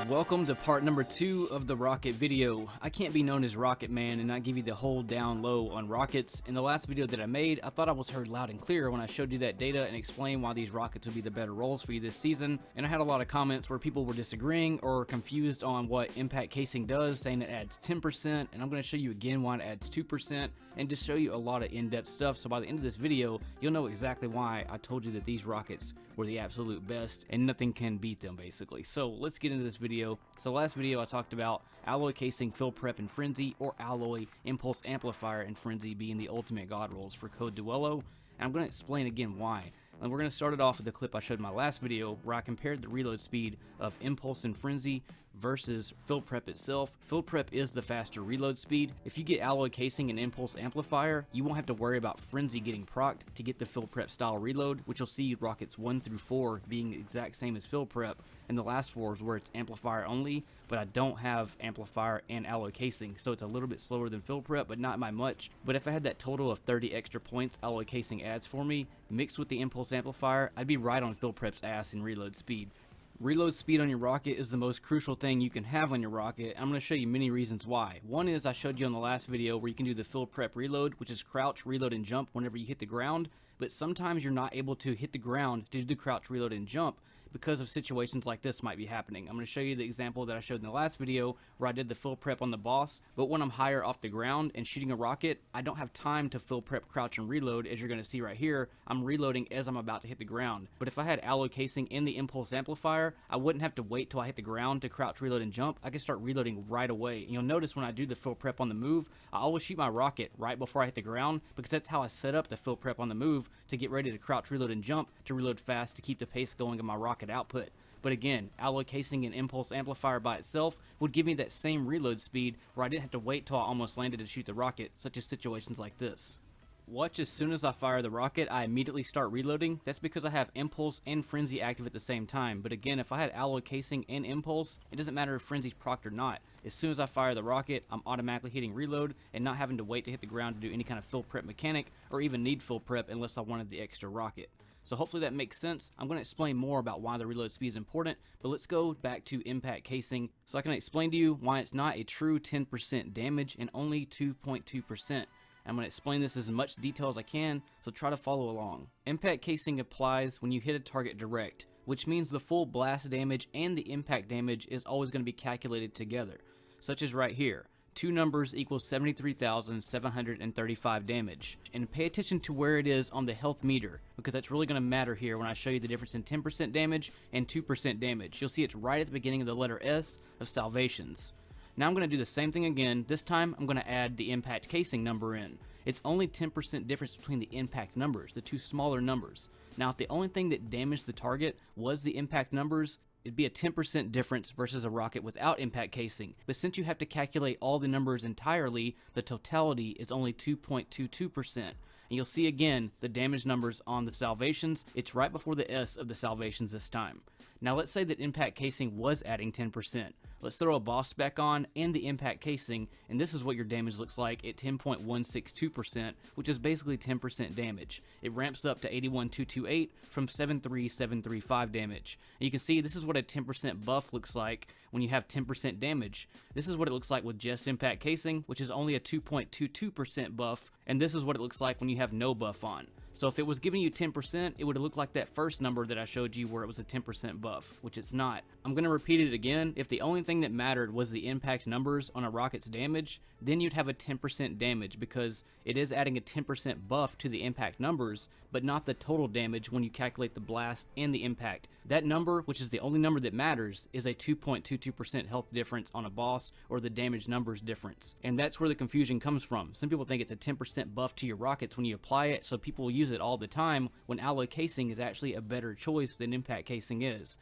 Welcome to part number 2 of the rocket video. I can't be known as Rocket Man and not give you the whole down low on rockets. In the last video that I made, I thought I was heard loud and clear when I showed you that data and explained why these rockets would be the better rolls for you this season. And I had a lot of comments where people were disagreeing or confused on what impact casing does, saying it adds 10%, and I'm going to show you again why it adds 2% and just show you a lot of in-depth stuff. So by the end of this video, you'll know exactly why I told you that these rockets were the absolute best and nothing can beat them basically. So let's get into this video. So last video I talked about alloy casing, fill prep, and frenzy, or alloy, impulse amplifier, and frenzy being the ultimate god rolls for code duello, and I'm going to explain again why. And we're going to start it off with the clip I showed in my last video where I compared the reload speed of impulse and frenzy versus fill prep itself. Fill prep is the faster reload speed. If you get alloy casing and impulse amplifier, you won't have to worry about frenzy getting procced to get the fill prep style reload, which you'll see rockets 1 through 4 being the exact same as fill prep, and the last 4 is where it's amplifier only, but I don't have amplifier and alloy casing, so it's a little bit slower than fill prep, but not by much. But if I had that total of 30 extra points alloy casing adds for me, mixed with the impulse amplifier, I'd be right on fill prep's ass in reload speed. Reload speed on your rocket is the most crucial thing you can have on your rocket. I'm going to show you many reasons why. One is I showed you on the last video where you can do the fill prep reload, which is crouch, reload, and jump whenever you hit the ground, but sometimes you're not able to hit the ground to do the crouch, reload, and jump because of situations like this might be happening. I'm going to show you the example that I showed in the last video where I did the fill prep on the boss, but when I'm higher off the ground and shooting a rocket, I don't have time to fill prep, crouch, and reload. As you're going to see right here, I'm reloading as I'm about to hit the ground. But if I had alloy casing in the impulse amplifier, I wouldn't have to wait till I hit the ground to crouch, reload, and jump. I can start reloading right away. And you'll notice when I do the fill prep on the move, I always shoot my rocket right before I hit the ground because that's how I set up the fill prep on the move to get ready to crouch, reload, and jump to reload fast to keep the pace going in my rocket output. But again, alloy casing and impulse amplifier by itself would give me that same reload speed where I didn't have to wait till I almost landed to shoot the rocket, such as situations like this. Watch, as soon as I fire the rocket, I immediately start reloading. That's because I have impulse and frenzy active at the same time. But again, if I had alloy casing and impulse, it doesn't matter if frenzy's procced or not. As soon as I fire the rocket, I'm automatically hitting reload and not having to wait to hit the ground to do any kind of fill prep mechanic or even need fill prep unless I wanted the extra rocket. So hopefully that makes sense. I'm going to explain more about why the reload speed is important, but let's go back to impact casing so I can explain to you why it's not a true 10% damage and only 2.2%. I'm going to explain this as much detail as I can, so try to follow along. Impact casing applies when you hit a target direct, which means the full blast damage and the impact damage is always going to be calculated together, such as right here. 2 numbers equals 73,735 damage. And pay attention to where it is on the health meter, because that's really going to matter here when I show you the difference in 10% damage and 2% damage. You'll see it's right at the beginning of the letter S of salvations. Now I'm going to do the same thing again. This time I'm going to add the impact casing number in. It's only 10% difference between the impact numbers, the 2 smaller numbers. Now if the only thing that damaged the target was the impact numbers, it'd be a 10% difference versus a rocket without impact casing. But since you have to calculate all the numbers entirely, the totality is only 2.22%. And you'll see again the damage numbers on the salvations. It's right before the S of the salvations this time. Now let's say that impact casing was adding 10%. Let's throw a boss spec on and the impact casing, and this is what your damage looks like at 10.162%, which is basically 10% damage. It ramps up to 81,228 from 73735 damage. And you can see this is what a 10% buff looks like when you have 10% damage. This is what it looks like with just impact casing, which is only a 2.22% buff, and this is what it looks like when you have no buff on. So if it was giving you 10%, it would have looked like that first number that I showed you where it was a 10% buff, which it's not. I'm going to repeat it again. If the only thing that mattered was the impact numbers on a rocket's damage, then you'd have a 10% damage because it is adding a 10% buff to the impact numbers, but not the total damage when you calculate the blast and the impact. That number, which is the only number that matters, is a 2.22% health difference on a boss or the damage numbers difference. And that's where the confusion comes from. Some people think it's a 10% buff to your rockets when you apply it, so people use it all the time when alloy casing is actually a better choice than impact casing is.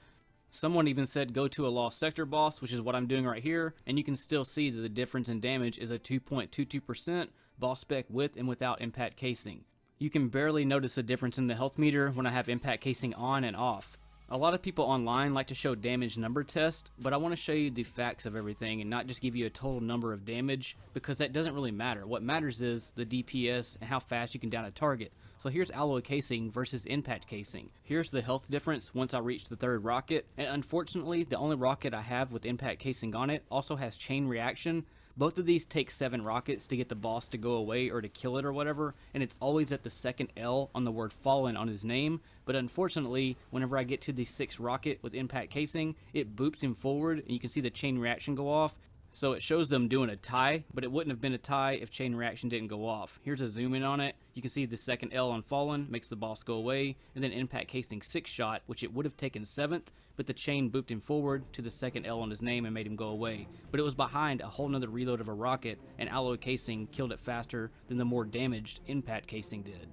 Someone even said go to a lost sector boss, which is what I'm doing right here, and you can still see that the difference in damage is a 2.22% boss spec with and without impact casing. You can barely notice a difference in the health meter when I have impact casing on and off. A lot of people online like to show damage number test, but I want to show you the facts of everything and not just give you a total number of damage, because that doesn't really matter. What matters is the DPS and how fast you can down a target. So here's alloy casing versus impact casing. Here's the health difference once I reach the 3rd rocket, and unfortunately the only rocket I have with impact casing on it also has chain reaction. Both of these take 7 rockets to get the boss to go away or to kill it or whatever, and it's always at the 2nd L on the word fallen on his name. But unfortunately, whenever I get to the 6th rocket with impact casing, it boops him forward and you can see the chain reaction go off. So it shows them doing a tie, but it wouldn't have been a tie if chain reaction didn't go off. Here's a zoom in on it. You can see the 2nd L on fallen makes the boss go away, and then impact casing 6 shot, which it would have taken 7th, but the chain booped him forward to the 2nd L on his name and made him go away. But it was behind a whole nother reload of a rocket, and alloy casing killed it faster than the more damaged impact casing did.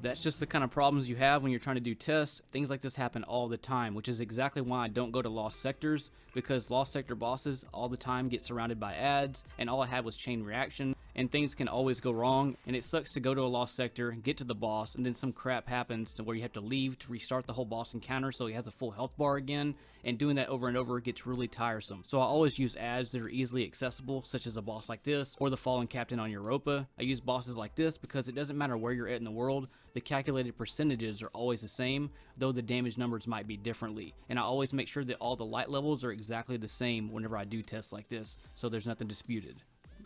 That's just the kind of problems you have when you're trying to do tests. Things like this happen all the time, which is exactly why I don't go to lost sectors, because lost sector bosses all the time get surrounded by ads, and all I had was chain reaction, and things can always go wrong, and it sucks to go to a lost sector, get to the boss, and then some crap happens to where you have to leave to restart the whole boss encounter so he has a full health bar again, and doing that over and over gets really tiresome. So I always use ads that are easily accessible, such as a boss like this, or the fallen captain on Europa. I use bosses like this because it doesn't matter where you're at in the world, the calculated percentages are always the same, though the damage numbers might be differently. And I always make sure that all the light levels are exactly the same whenever I do tests like this, so there's nothing disputed.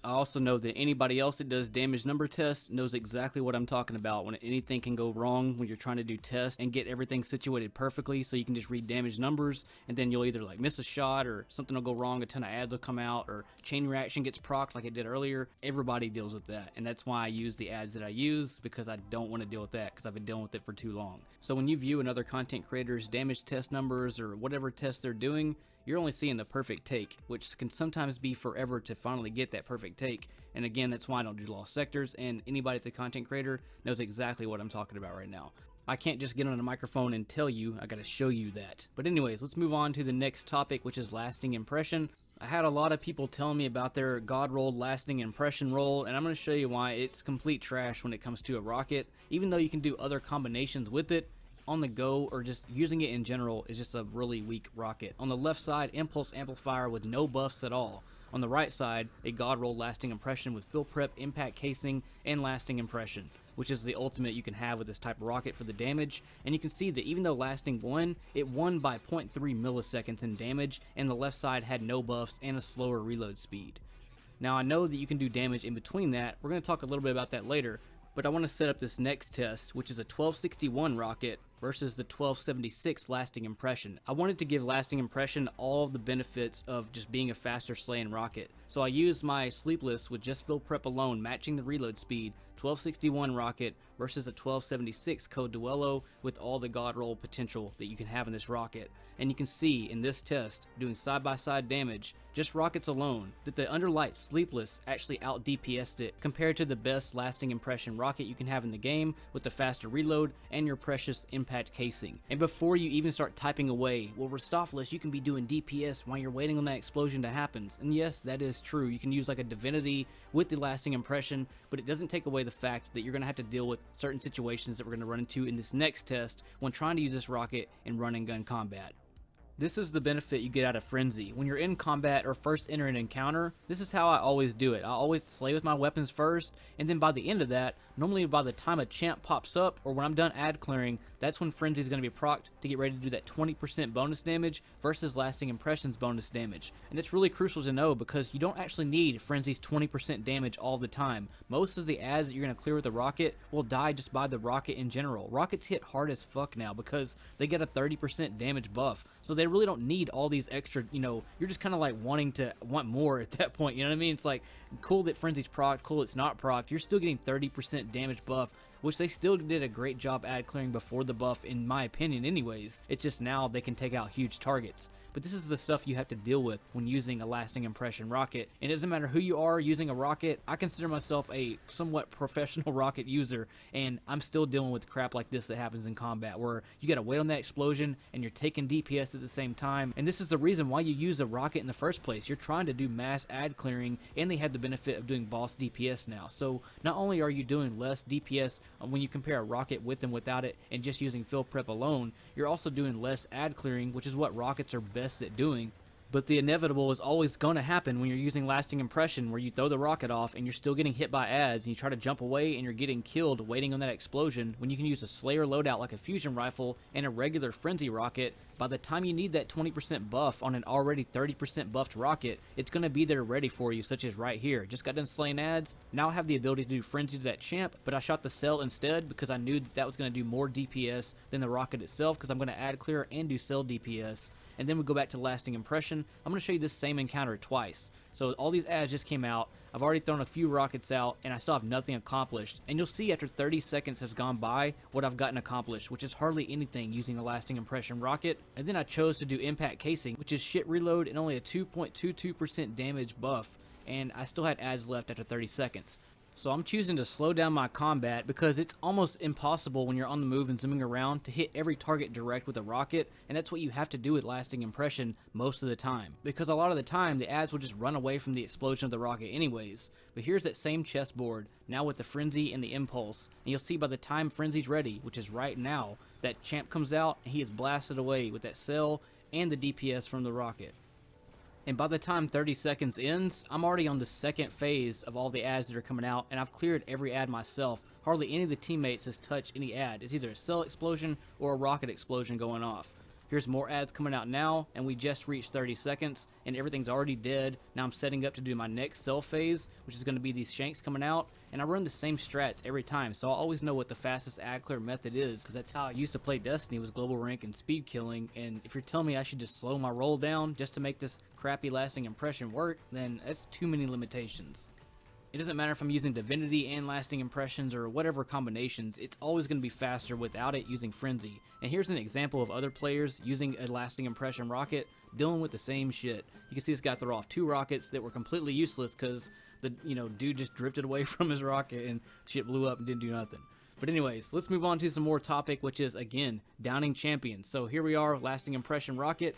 I also know that anybody else that does damage number tests knows exactly what I'm talking about when anything can go wrong when you're trying to do tests and get everything situated perfectly, so you can just read damage numbers and then you'll either like miss a shot or something will go wrong, a ton of ads will come out, or chain reaction gets procced like it did earlier. Everybody deals with that, and that's why I use the ads that I use, because I don't want to deal with that because I've been dealing with it for too long. So when you view another content creator's damage test numbers or whatever test they're doing, you're only seeing the perfect take, which can sometimes be forever to finally get that perfect take. And again, that's why I don't do lost sectors, and anybody that's a content creator knows exactly what I'm talking about right now. I can't just get on a microphone and tell you, I gotta show you that. But anyways, let's move on to the next topic, which is lasting impression. I had a lot of people telling me about their god rolled lasting impression roll, and I'm going to show you why it's complete trash when it comes to a rocket. Even though you can do other combinations with it, on the go or just using it in general is just a really weak rocket. On the left side, impulse amplifier with no buffs at all. On the right side, a god roll lasting impression with fill prep, impact casing, and lasting impression, which is the ultimate you can have with this type of rocket for the damage. And you can see that even though lasting won, it won by 0.3 milliseconds in damage, and the left side had no buffs and a slower reload speed. Now I know that you can do damage in between that. We're going to talk a little bit about that later, but I want to set up this next test, which is a 1261 rocket versus the 1276 lasting impression. I wanted to give lasting impression all the benefits of just being a faster slaying rocket. So I used my sleepless with just fill prep alone, matching the reload speed, 1261 rocket versus a 1276 code duello with all the god roll potential that you can have in this rocket. And you can see in this test, doing side-by-side damage, just rockets alone, that the Underlight Sleepless actually out DPS'd it compared to the best lasting impression rocket you can have in the game with the faster reload and your precious impact casing. And before you even start typing away, well, Ristopheles, you can be doing DPS while you're waiting on that explosion to happen. And yes, that is true. You can use like a divinity with the lasting impression, but it doesn't take away the fact that you're going to have to deal with certain situations that we're going to run into in this next test when trying to use this rocket in run and gun combat. This is the benefit you get out of Frenzy. When you're in combat or first enter an encounter, this is how I always do it. I always slay with my weapons first, and then by the end of that, normally by the time a champ pops up or when I'm done ad clearing, that's when Frenzy is going to be procced to get ready to do that 20% bonus damage versus lasting impressions bonus damage. And it's really crucial to know because you don't actually need Frenzy's 20% damage all the time. Most of the ads that you're going to clear with the rocket will die just by the rocket in general. Rockets hit hard as fuck now because they get a 30% damage buff. So they really don't need all these extra, you're just kind of like want more at that point, you know what I mean? It's like, cool that Frenzy's procced, cool it's not procced, you're still getting 30% damage buff, which they still did a great job ad clearing before the buff, in my opinion anyways. It's just now they can take out huge targets. But this is the stuff you have to deal with when using a lasting impression rocket. It doesn't matter who you are using a rocket. I consider myself a somewhat professional rocket user, and I'm still dealing with crap like this that happens in combat, where you gotta wait on that explosion and you're taking DPS at the same time. And this is the reason why you use a rocket in the first place. You're trying to do mass ad clearing, and they have the benefit of doing boss DPS now. So not only are you doing less DPS when you compare a rocket with and without it and just using fill prep alone, you're also doing less ad clearing, which is what rockets are best at doing. But the inevitable is always going to happen when you're using lasting impression, where you throw the rocket off and you're still getting hit by ads and you try to jump away and you're getting killed waiting on that explosion, when you can use a Slayer loadout like a fusion rifle and a regular frenzy rocket. By the time you need that 20% buff on an already 30% buffed rocket, it's going to be there ready for you, such as right here. Just got done slaying ads, now I have the ability to do frenzy to that champ, but I shot the cell instead because I knew that was going to do more DPS than the rocket itself, because I'm going to ad clear and do cell DPS. And then we go back to lasting impression. I'm going to show you this same encounter twice. So all these ads just came out. I've already thrown a few rockets out and I still have nothing accomplished. And you'll see after 30 seconds has gone by what I've gotten accomplished, which is hardly anything using a lasting impression rocket. And then I chose to do impact casing, which is shit reload and only a 2.22% damage buff. And I still had ads left after 30 seconds. So I'm choosing to slow down my combat because it's almost impossible when you're on the move and zooming around to hit every target direct with a rocket, and that's what you have to do with lasting impression most of the time, because a lot of the time the ads will just run away from the explosion of the rocket anyways. But here's that same chessboard, now with the frenzy and the impulse, and you'll see by the time frenzy's ready, which is right now, that champ comes out and he is blasted away with that cell and the DPS from the rocket. And by the time 30 seconds ends, I'm already on the second phase of all the ads that are coming out, and I've cleared every ad myself. Hardly any of the teammates has touched any ad. It's either a cell explosion or a rocket explosion going off. Here's more ads coming out now, and we just reached 30 seconds, and everything's already dead. Now I'm setting up to do my next cell phase, which is going to be these shanks coming out, and I run the same strats every time, so I always know what the fastest ad clear method is, because that's how I used to play Destiny, was global rank and speed killing. And if you're telling me I should just slow my roll down just to make this crappy lasting impression work, then that's too many limitations. It doesn't matter if I'm using Divinity and lasting impressions or whatever combinations, it's always going to be faster without it using Frenzy. And here's an example of other players using a lasting impression rocket dealing with the same shit. You can see this guy throw off 2 rockets that were completely useless because the dude just drifted away from his rocket and shit blew up and didn't do nothing. But anyways, let's move on to some more topic, which is, again, downing champions. So here we are, lasting impression rocket.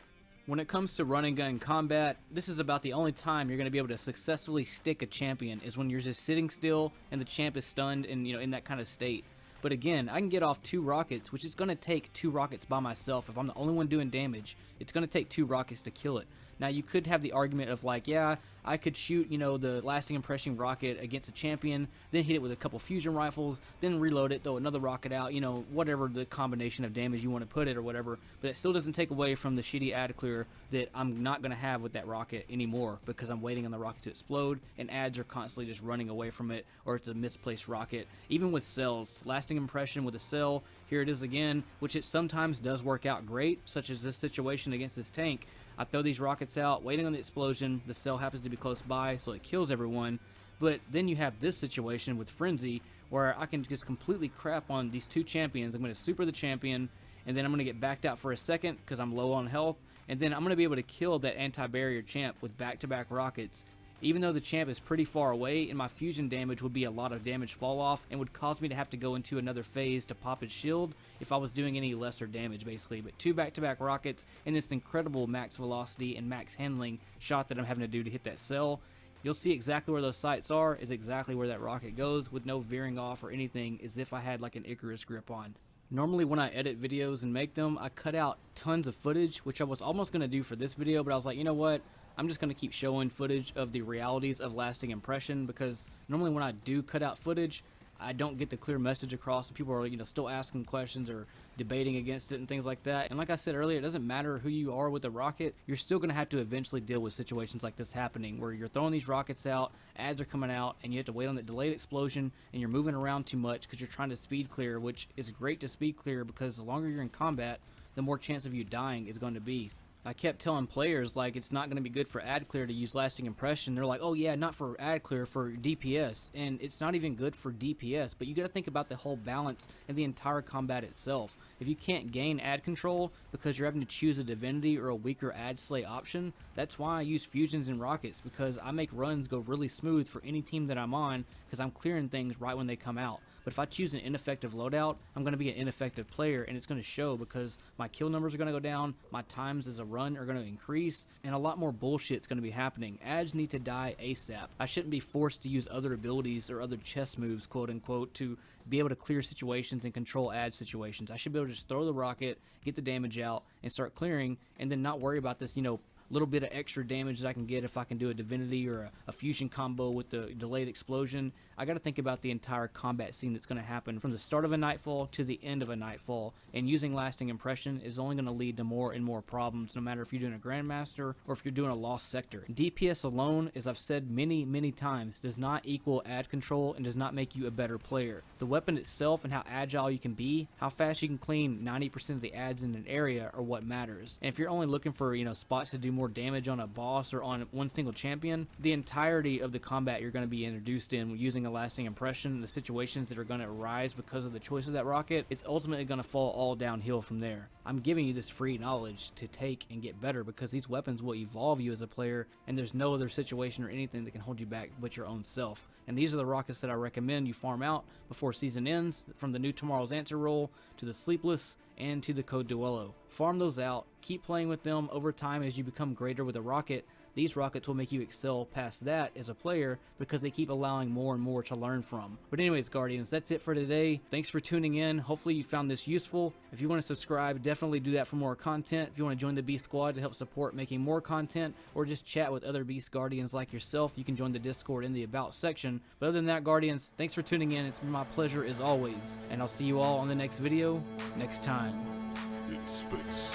When it comes to run and gun combat, this is about the only time you're going to be able to successfully stick a champion, is when you're just sitting still and the champ is stunned and in that kind of state. But again, I can get off 2 rockets, which is going to take 2 rockets by myself. If I'm the only one doing damage, it's going to take 2 rockets to kill it. Now, you could have the argument of like, yeah, I could shoot, the lasting impression rocket against a champion, then hit it with a couple fusion rifles, then reload it, throw another rocket out, whatever the combination of damage you want to put it or whatever. But it still doesn't take away from the shitty ad clear that I'm not going to have with that rocket anymore, because I'm waiting on the rocket to explode and ads are constantly just running away from it, or it's a misplaced rocket. Even with cells, lasting impression with a cell, here it is again, which it sometimes does work out great, such as this situation against this tank. I throw these rockets out, waiting on the explosion, the cell happens to be close by, so it kills everyone. But then you have this situation with Frenzy, where I can just completely crap on these 2 champions. I'm going to super the champion, and then I'm going to get backed out for a second because I'm low on health, and then I'm going to be able to kill that anti-barrier champ with back-to-back rockets. Even though the champ is pretty far away, and my fusion damage would be a lot of damage fall off and would cause me to have to go into another phase to pop his shield if I was doing any lesser damage, basically. But 2 back-to-back rockets and this incredible max velocity and max handling shot that I'm having to do to hit that cell. You'll see exactly where those sights are, is exactly where that rocket goes, with no veering off or anything, as if I had like an Icarus grip on. Normally when I edit videos and make them, I cut out tons of footage, which I was almost going to do for this video, but I was like, you know what? I'm just going to keep showing footage of the realities of lasting impression, because normally when I do cut out footage, I don't get the clear message across, and people are still asking questions or debating against it and things like that. And like I said earlier, it doesn't matter who you are with a rocket, you're still going to have to eventually deal with situations like this happening, where you're throwing these rockets out, ads are coming out, and you have to wait on that delayed explosion, and you're moving around too much because you're trying to speed clear, which is great to speed clear, because the longer you're in combat, the more chance of you dying is going to be. I kept telling players, like, it's not going to be good for ad clear to use lasting impression. They're like, oh yeah, not for ad clear, for DPS. And it's not even good for DPS, but you got to think about the whole balance and the entire combat itself. If you can't gain ad control because you're having to choose a divinity or a weaker ad slay option, that's why I use fusions and rockets, because I make runs go really smooth for any team that I'm on, because I'm clearing things right when they come out. But if I choose an ineffective loadout, I'm going to be an ineffective player, and it's going to show, because my kill numbers are going to go down, my times as a run are going to increase, and a lot more bullshit's going to be happening. Ads need to die ASAP. I shouldn't be forced to use other abilities or other chess moves, quote unquote, to be able to clear situations and control ad situations. I should be able to just throw the rocket, get the damage out, and start clearing, and then not worry about this, little bit of extra damage that I can get if I can do a divinity or a fusion combo with the delayed explosion. I got to think about the entire combat scene that's going to happen from the start of a Nightfall to the end of a Nightfall, and using lasting impression is only going to lead to more and more problems, no matter if you're doing a Grandmaster or if you're doing a Lost Sector. DPS alone, as I've said many times, does not equal ad control and does not make you a better player. The weapon itself and how agile you can be, how fast you can clean 90% of the ads in an area are what matters. And if you're only looking for, spots to do more damage on a boss or on one single champion, the entirety of the combat you're going to be introduced in using a lasting impression, the situations that are going to arise because of the choice of that rocket, it's ultimately going to fall all downhill from there. I'm giving you this free knowledge to take and get better, because these weapons will evolve you as a player, and there's no other situation or anything that can hold you back but your own self. And these are the rockets that I recommend you farm out before season ends, from the new Tomorrow's Answer roll to the Sleepless and to the Code Duello. Farm those out, keep playing with them over time. As you become greater with a rocket, these rockets will make you excel past that as a player, because they keep allowing more and more to learn from. But anyways, Guardians, that's it for today. Thanks for tuning in. Hopefully you found this useful. If you want to subscribe, definitely do that for more content. If you want to join the Beast Squad to help support making more content, or just chat with other Beast Guardians like yourself, you can join the Discord in the About section. But other than that, Guardians, thanks for tuning in. It's been my pleasure as always, and I'll see you all on the next video next time. In space.